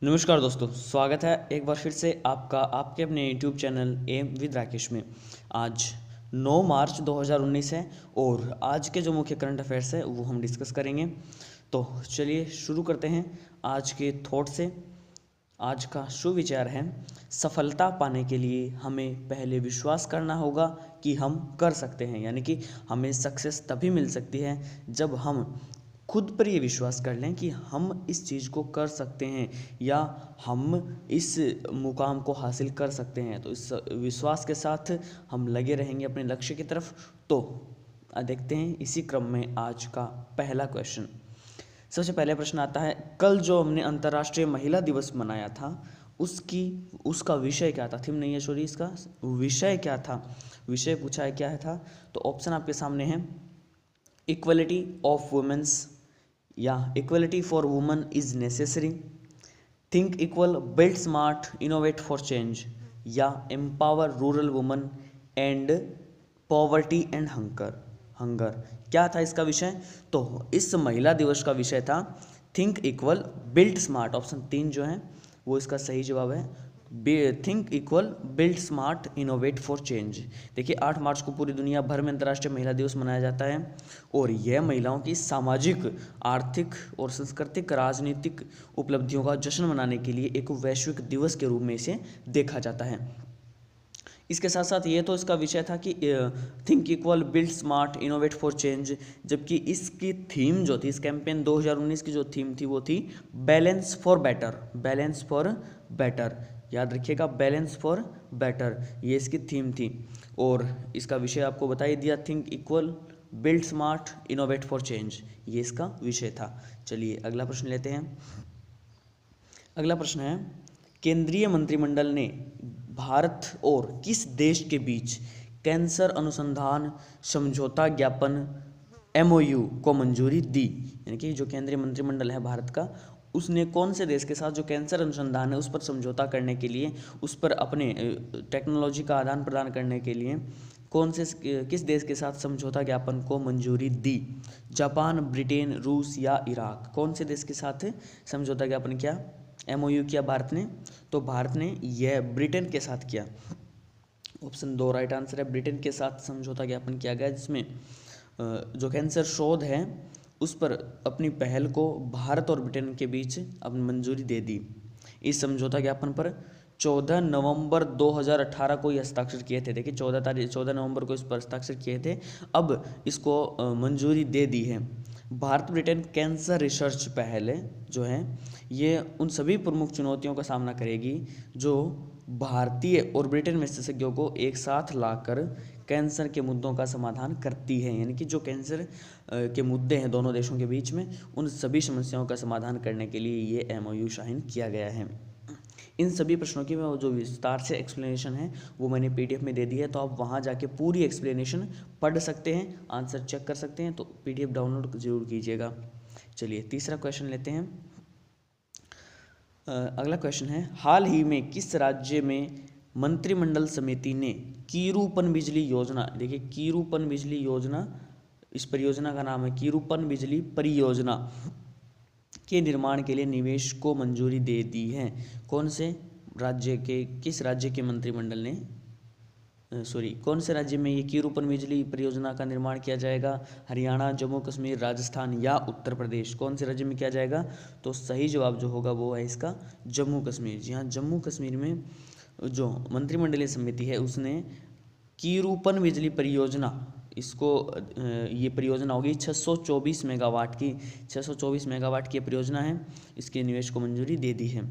नमस्कार दोस्तों, स्वागत है एक बार फिर से आपका आपके अपने YouTube channel M with Rakesh में। आज 9 मार्च 2019 है और आज के जो मुख्य करंट अफेयर्स है वो हम डिस्कस करेंगे। तो चलिए शुरू करते हैं आज के थॉट से। आज का सुविचार है, सफलता पाने के लिए हमें पहले विश्वास करना होगा कि हम कर सकते हैं। यानी कि हमें सक्सेस तभी मिल सकती है जब हम खुद पर ये विश्वास कर लें कि हम इस चीज़ को कर सकते हैं या हम इस मुकाम को हासिल कर सकते हैं। तो इस विश्वास के साथ हम लगे रहेंगे अपने लक्ष्य की तरफ। तो देखते हैं इसी क्रम में आज का पहला क्वेश्चन। सबसे पहले प्रश्न आता है, कल जो हमने अंतर्राष्ट्रीय महिला दिवस मनाया था उसका विषय क्या था? थीम नहीं है, सॉरी, इसका विषय क्या था? विषय पूछा है, क्या है था? तो ऑप्शन आपके सामने है, इक्वलिटी ऑफ वुमेन्स, या equality for women is necessary, think equal, build smart, innovate for change, या empower rural women and poverty and hunger. क्या था इसका विषय? तो इस महिला दिवस का विषय था think equal, build smart. Option 3 जो है वो इसका सही जवाब है। Think equal, build smart, innovate for change. देखिए 8 मार्च को पूरी दुनिया भर में अंतर्राष्ट्रीय महिला दिवस मनाया जाता है और यह महिलाओं की सामाजिक, आर्थिक और सांस्कृतिक राजनीतिक उपलब्धियों का जश्न मनाने के लिए एक वैश्विक दिवस के रूप में इसे देखा जाता है। इसके साथ साथ ये तो इसका विषय था कि think equal, build smart, innovate for change, जबकि इसकी थीम जो थी, इस कैंपेन 2019 की जो थीम थी वो थी balance for better. Balance for better, याद रखिएगा, बैलेंस फॉर बेटर, ये इसकी थीम थी। और इसका विषय आपको बता ही दिया, think equal, build smart, innovate for change, ये इसका विषय था। चलिए अगला प्रश्न लेते हैं। अगला प्रश्न है, केंद्रीय मंत्रिमंडल ने भारत और किस देश के बीच कैंसर अनुसंधान समझौता ज्ञापन MOU को मंजूरी दी? यानी कि जो केंद्रीय मंत्रिमंडल है भारत का, उसने कौन से देश के साथ जो कैंसर अनुसंधान है उस पर समझौता करने के लिए, उस पर अपने टेक्नोलॉजी का आदान प्रदान करने के लिए किस देश के साथ समझौता ज्ञापन को मंजूरी दी? जापान, ब्रिटेन, रूस या इराक? कौन से देश के साथ समझौता ज्ञापन किया, MOU किया भारत ने? तो भारत ने यह ब्रिटेन के साथ किया। ऑप्शन 2 राइट आंसर है, ब्रिटेन के साथ समझौता ज्ञापन किया गया, जिसमें जो कैंसर शोध है उस पर अपनी पहल को भारत और ब्रिटेन के बीच अपनी मंजूरी दे दी। इस समझौता ज्ञापन पर 14 नवंबर 2018 को ये हस्ताक्षर किए थे। देखिए 14 नवंबर को इस पर हस्ताक्षर किए थे, अब इसको मंजूरी दे दी है। भारत ब्रिटेन कैंसर रिसर्च पहल जो है ये उन सभी प्रमुख चुनौतियों का सामना करेगी जो भारतीय और ब्रिटेन में विशेषज्ञों को एक साथ लाकर कैंसर के मुद्दों का समाधान करती है। यानी कि जो कैंसर के मुद्दे हैं दोनों देशों के बीच में, उन सभी समस्याओं का समाधान करने के लिए ये MOU साइन किया गया है। इन सभी प्रश्नों की जो विस्तार से एक्सप्लेनेशन है वो मैंने PDF में दे दी है, तो आप वहाँ जाके पूरी एक्सप्लेनेशन पढ़ सकते हैं, आंसर चेक कर सकते हैं। तो PDF डाउनलोड जरूर कीजिएगा। चलिए तीसरा क्वेश्चन लेते हैं। अगला क्वेश्चन है, हाल ही में किस राज्य में मंत्रिमंडल समिति ने कीरू पनबिजली योजना, देखिए कीरू पनबिजली योजना, इस परियोजना का नाम है कीरू पनबिजली परियोजना, के निर्माण के लिए निवेश को मंजूरी दे दी है? कौन से राज्य के, किस राज्य के मंत्रिमंडल ने, कौन से राज्य में ये कीरू पनबिजली परियोजना का निर्माण किया जाएगा? हरियाणा, जम्मू कश्मीर, राजस्थान या उत्तर प्रदेश? कौन से राज्य में किया जाएगा? तो सही जवाब जो होगा वो है इसका जम्मू कश्मीर। जी हाँ, जम्मू कश्मीर में जो मंत्रिमंडलीय समिति है उसने कीरू पनबिजली परियोजना, इसको ये परियोजना होगी 624 मेगावाट की, 624 मेगावाट की परियोजना है, इसके निवेश को मंजूरी दे दी है।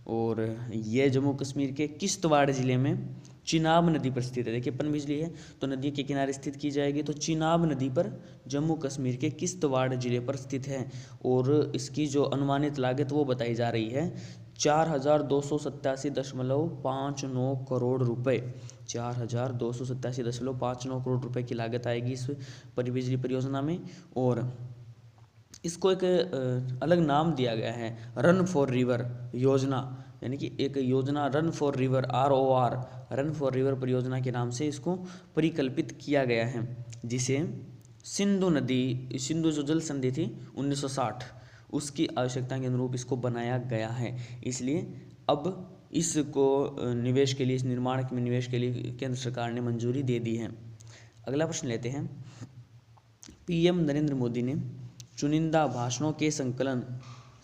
और ये जम्मू कश्मीर के किश्तवाड़ ज़िले में चिनाब नदी पर स्थित है। देखिए पनबिजली है तो नदी के किनारे स्थित की जाएगी, तो चिनाब नदी पर जम्मू कश्मीर के किश्तवाड़ ज़िले पर स्थित है। और इसकी जो अनुमानित लागत वो बताई जा रही है 4,287.59 करोड़ रुपए। 4,287.59 करोड़ रुपए की लागत आएगी इस पनबिजली परियोजना में। और इसको एक अलग नाम दिया गया है, रन फॉर रिवर योजना, यानी कि एक योजना run for river, ROR, run for river परियोजना के नाम से इसको परिकल्पित किया गया है, जिसे सिंधु जो जल संधि थी 1960 उसकी आवश्यकता के अनुरूप इसको बनाया गया है। इसलिए अब इसको निवेश के लिए, इस निर्माण में निवेश के लिए केंद्र सरकार ने मंजूरी दे दी है। अगला प्रश्न लेते हैं। पीएम नरेंद्र मोदी ने चुनिंदा भाषणों के संकलन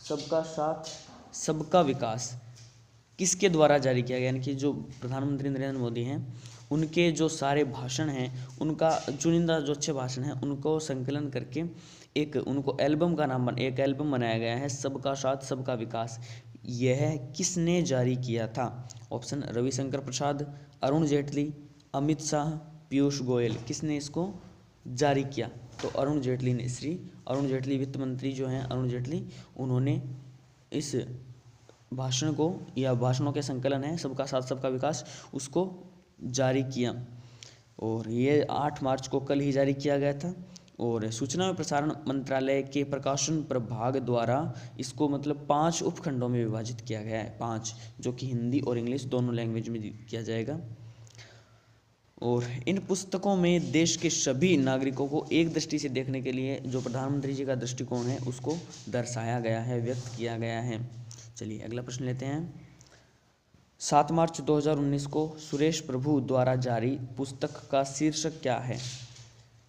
सबका साथ सबका विकास किसके द्वारा जारी किया गया? यानी कि जो प्रधानमंत्री नरेंद्र मोदी हैं उनके जो सारे भाषण हैं, उनका चुनिंदा जो अच्छे भाषण हैं उनको संकलन करके एक उनको एल्बम का नाम एक एल्बम बनाया गया है, सबका साथ सबका विकास। यह किसने जारी किया था? ऑप्शन रविशंकर प्रसाद, अरुण जेटली, अमित शाह, पीयूष गोयल। किसने इसको जारी किया? तो अरुण जेटली ने, श्री अरुण जेटली वित्त मंत्री जो हैं अरुण जेटली, उन्होंने इस भाषण को या भाषणों के संकलन है सबका साथ सबका विकास उसको जारी किया। और ये 8 मार्च को कल ही जारी किया गया था। और सूचना एवं प्रसारण मंत्रालय के प्रकाशन प्रभाग द्वारा इसको मतलब 5 उपखंडों में विभाजित किया गया है, 5, जो कि हिंदी और इंग्लिश दोनों लैंग्वेज में किया जाएगा। और इन पुस्तकों में देश के सभी नागरिकों को एक दृष्टि से देखने के लिए जो प्रधानमंत्री जी का दृष्टिकोण है उसको दर्शाया गया है, व्यक्त किया गया है। चलिए अगला प्रश्न लेते हैं। 7 मार्च 2019 को सुरेश प्रभु द्वारा जारी पुस्तक का शीर्षक क्या है?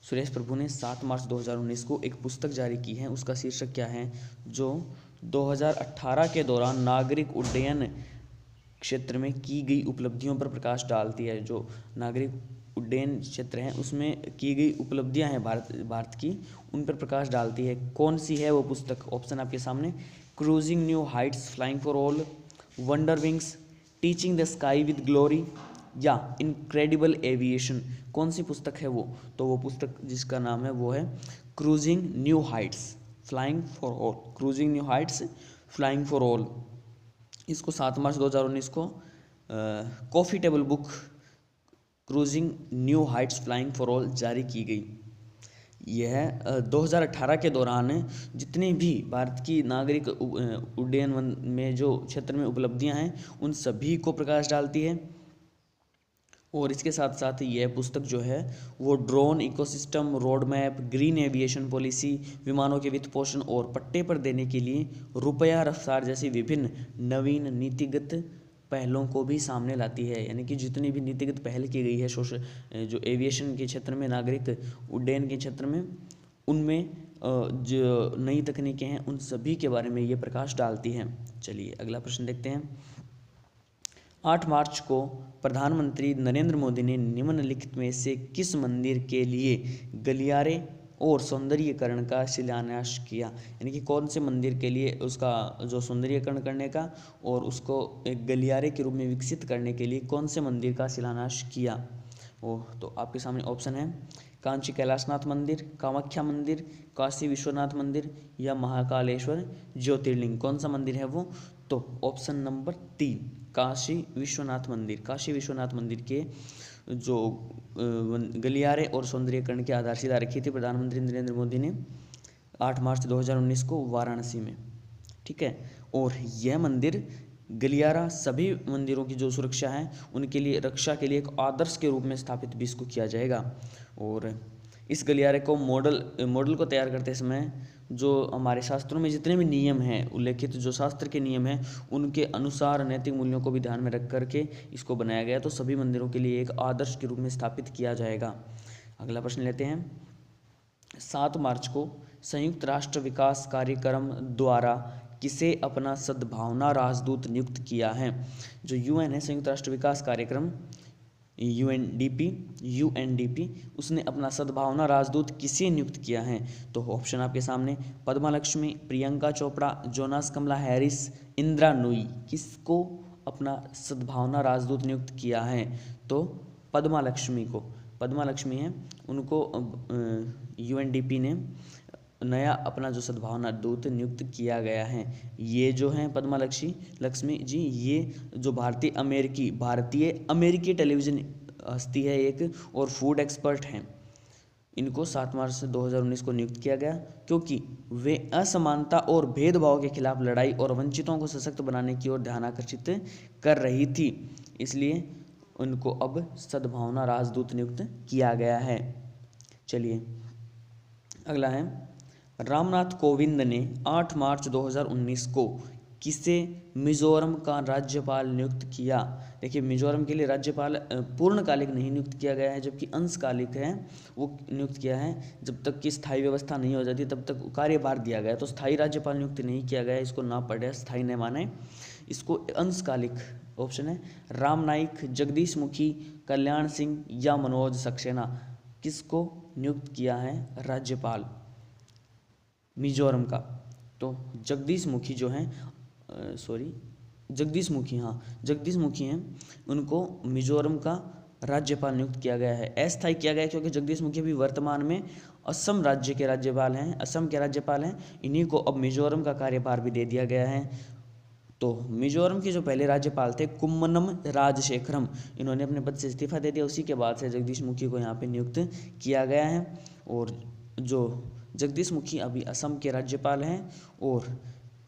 सुरेश प्रभु ने 7 मार्च 2019 को एक पुस्तक जारी की है, उसका शीर्षक क्या है? जो 2018 के दौरान नागरिक उड्डयन क्षेत्र में की गई उपलब्धियों पर प्रकाश डालती है। जो नागरिक उड्डयन क्षेत्र है उसमें की गई उपलब्धियां हैं भारत की, उन पर प्रकाश डालती है। कौन सी है वो पुस्तक? ऑप्शन आपके सामने, cruising new Heights, flying for all, wonder wings, teaching the sky with glory या इनक्रेडिबल एविएशन। कौन सी पुस्तक है वो? तो वो पुस्तक जिसका नाम है वो है cruising new Heights, flying for all. Cruising new Heights, flying for all. इसको 7 मार्च 2019 को coffee table book cruising new Heights flying for all जारी की गई। यह 2018 के दौरान जितने भी भारत की नागरिक उड्डयन में जो क्षेत्र में उपलब्धियां हैं उन सभी को प्रकाश डालती है। और इसके साथ साथ यह पुस्तक जो है वो drone ecosystem, road map, green aviation policy, विमानों के वित्त पोषण और पट्टे पर देने के लिए रुपया रफ्तार जैसी विभिन्न नवीन नीतिगत पहलों को भी सामने लाती है। यानी कि जितनी भी नीतिगत पहल की गई है जो एविएशन के क्षेत्र में, नागरिक उड्डयन के क्षेत्र में, उनमें जो नई तकनीकें हैं उन सभी के बारे में ये प्रकाश डालती हैं। चलिए अगला प्रश्न देखते हैं। 8 मार्च को प्रधानमंत्री नरेंद्र मोदी ने निम्नलिखित में से किस मंदिर के लिए गलियारे और सौंदर्यीकरण का शिलान्यास किया? यानी कि कौन से मंदिर के लिए उसका जो सौंदर्यीकरण करने का और उसको एक गलियारे के रूप में विकसित करने के लिए कौन से मंदिर का शिलान्यास किया? तो आपके सामने ऑप्शन है कांची कैलाशनाथ मंदिर, कामाख्या मंदिर, काशी विश्वनाथ मंदिर या महाकालेश्वर ज्योतिर्लिंग। कौन सा मंदिर है वो? तो ऑप्शन नंबर 3 काशी विश्वनाथ मंदिर। काशी विश्वनाथ मंदिर के जो गलियारे और सौंदर्यीकरण की आधारशिला रखी थी प्रधानमंत्री नरेंद्र मोदी ने 8 मार्च 2019 को वाराणसी में। ठीक है। और यह मंदिर गलियारा सभी मंदिरों की जो सुरक्षा है उनके लिए, रक्षा के लिए एक आदर्श के रूप में स्थापित भी इसको किया जाएगा। और इस गलियारे को मॉडल को तैयार करते समय जो हमारे शास्त्रों में जितने भी नियम हैं, उल्लेखित जो शास्त्र के नियम हैं, उनके अनुसार नैतिक मूल्यों को भी ध्यान में रख करके इसको बनाया गया। तो सभी मंदिरों के लिए एक आदर्श के रूप में स्थापित किया जाएगा। अगला प्रश्न लेते हैं। 7 मार्च को संयुक्त राष्ट्र विकास कार्यक्रम द्वारा किसे अपना सद्भावना राजदूत नियुक्त किया है? जो यूएन है, संयुक्त राष्ट्र विकास कार्यक्रम, यूएनडीपी, उसने अपना सद्भावना राजदूत किसे नियुक्त किया है? तो ऑप्शन आपके सामने, पद्मा लक्ष्मी, प्रियंका चोपड़ा, जोनास कमला हैरिस, इंदिरा नूई। किसको अपना सद्भावना राजदूत नियुक्त किया है? तो पद्मा लक्ष्मी को। पद्मा लक्ष्मी है, उनको यूएनडीपी ने नया अपना जो सद्भावना दूत नियुक्त किया गया है। ये जो हैं पद्मा लक्ष्मी जी, ये जो भारतीय अमेरिकी टेलीविज़न हस्ती है एक, और फूड एक्सपर्ट हैं। इनको 7 मार्च 2019 को नियुक्त किया गया क्योंकि वे असमानता और भेदभाव के खिलाफ लड़ाई और वंचितों को सशक्त बनाने की ओर ध्यान आकर्षित कर रही थी। इसलिए उनको अब सद्भावना राजदूत नियुक्त किया गया है। चलिए अगला है, रामनाथ कोविंद ने 8 मार्च 2019 को किसे मिजोरम का राज्यपाल नियुक्त किया। देखिए, मिजोरम के लिए राज्यपाल पूर्णकालिक नहीं नियुक्त किया गया है, जबकि अंशकालिक है वो नियुक्त किया है। जब तक कि स्थायी व्यवस्था नहीं हो जाती तब तक कार्यभार दिया गया, तो स्थायी राज्यपाल नियुक्त नहीं किया गया, इसको ना पढ़े, स्थायी न माने, इसको अंशकालिक ऑप्शन है। राम नाईक, जगदीश मुखी, कल्याण सिंह या मनोज सक्सेना, किसको नियुक्त किया है राज्यपाल मिजोरम का? तो जगदीश मुखी जो हैं, जगदीश मुखी, हाँ जगदीश मुखी हैं, उनको मिजोरम का राज्यपाल नियुक्त किया गया है, अस्थायी किया गया है, क्योंकि जगदीश मुखी भी वर्तमान में असम राज्य के राज्यपाल हैं, असम के राज्यपाल हैं। इन्हीं को अब मिजोरम का कार्यभार भी दे दिया गया है। तो मिजोरम के जो पहले राज्यपाल थे कुम्मनम राजशेखरम, इन्होंने अपने पद से इस्तीफा दे दिया, उसी के बाद से जगदीश मुखी को यहाँ पे नियुक्त किया गया है। और जो जगदीश मुखी अभी असम के राज्यपाल हैं, और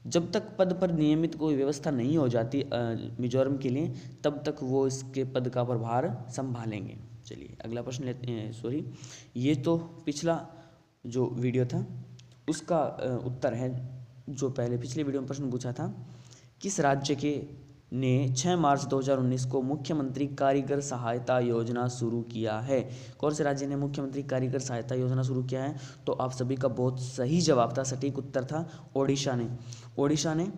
जब तक पद पर नियमित कोई व्यवस्था नहीं हो जाती मिजोरम के लिए, तब तक वो इसके पद का प्रभार संभालेंगे। चलिए अगला प्रश्न लेते हैं। ये तो पिछला जो वीडियो था उसका उत्तर है, जो पहले पिछले वीडियो में प्रश्न पूछा था, किस राज्य के ने 6 मार्च 2019 को मुख्यमंत्री कारीगर सहायता योजना शुरू किया है? कौन से राज्य ने मुख्यमंत्री कारीगर सहायता योजना शुरू किया है? तो आप सभी का बहुत सही जवाब था, सटीक उत्तर था ओडिशा ने। ओडिशा ने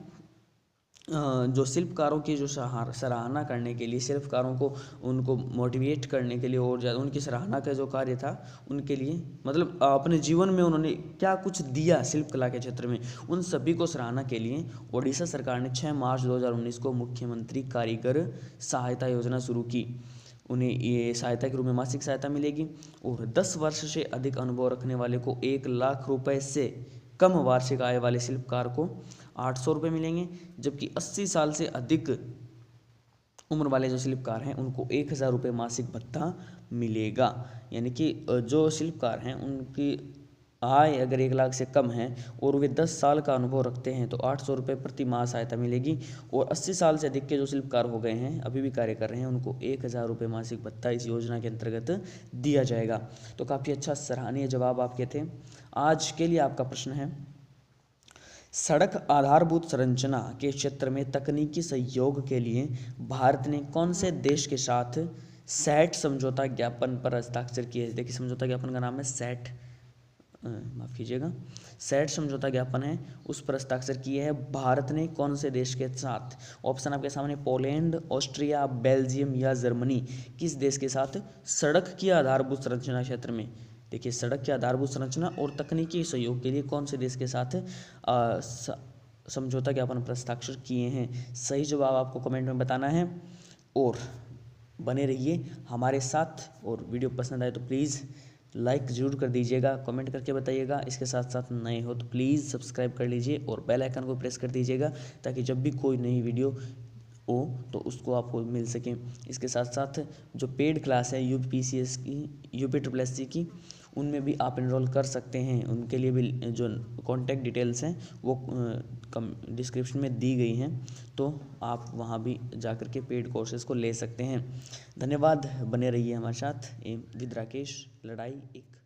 जो शिल्पकारों की जो सराहना करने के लिए, शिल्पकारों को उनको मोटिवेट करने के लिए और ज़्यादा उनकी सराहना का जो कार्य था उनके लिए, मतलब अपने जीवन में उन्होंने क्या कुछ दिया शिल्पकला के क्षेत्र में, उन सभी को सराहना के लिए ओडिशा सरकार ने 6 मार्च 2019 को मुख्यमंत्री कारीगर सहायता योजना शुरू की। उन्हें ये सहायता के रूप में मासिक सहायता मिलेगी, और 10 वर्ष से अधिक अनुभव रखने वाले को 1 लाख रुपए से कम वार्षिक आय वाले शिल्पकार को 800 रुपये मिलेंगे, जबकि 80 साल से अधिक उम्र वाले जो शिल्पकार हैं उनको 1000 रुपये मासिक भत्ता मिलेगा। यानी कि जो शिल्पकार हैं उनकी आय अगर 1 लाख से कम है और वे 10 साल का अनुभव रखते हैं तो 800 रुपये प्रति माह सहायता मिलेगी, और 80 साल से अधिक के जो शिल्पकार हो गए हैं, अभी भी कार्य कर रहे हैं, उनको 1000 रुपये मासिक भत्ता इस योजना के अंतर्गत दिया जाएगा। तो काफ़ी अच्छा सराहनीय जवाब आपके थे। आज के लिए आपका प्रश्न है, सड़क आधारभूत संरचना के क्षेत्र में तकनीकी सहयोग के लिए भारत ने कौन से देश के साथ सैट समझौता ज्ञापन पर हस्ताक्षर किए? देखिए, समझौता ज्ञापन का नाम है सैट, माफ़ कीजिएगा, सैट समझौता ज्ञापन है, उस पर हस्ताक्षर किए हैं भारत ने कौन से देश के साथ? ऑप्शन आपके सामने, पोलैंड, ऑस्ट्रिया, बेल्जियम या जर्मनी। किस देश के साथ सड़क की आधारभूत संरचना क्षेत्र में? देखिए, सड़क की आधारभूत संरचना और तकनीकी सहयोग के लिए कौन से देश के साथ समझौता ज्ञापन पर हस्ताक्षर किए हैं? सही जवाब आपको कमेंट में बताना है, और बने रहिए हमारे साथ। और वीडियो पसंद आए तो प्लीज़ लाइक ज़रूर कर दीजिएगा, कमेंट करके बताइएगा। इसके साथ साथ नए हो तो प्लीज़ सब्सक्राइब कर लीजिए और बेल आइकन को प्रेस कर दीजिएगा, ताकि जब भी कोई नई वीडियो हो तो उसको आपको मिल सके। इसके साथ साथ जो पेड क्लास है UPSC की, UPSSC की, उनमें भी आप एनरोल कर सकते हैं। उनके लिए भी जो कॉन्टैक्ट डिटेल्स हैं वो डिस्क्रिप्शन में दी गई हैं, तो आप वहाँ भी जाकर के पेड कोर्सेज़ को ले सकते हैं। धन्यवाद, बने रहिए हमारे साथ। एम विद राकेश, लड़ाई एक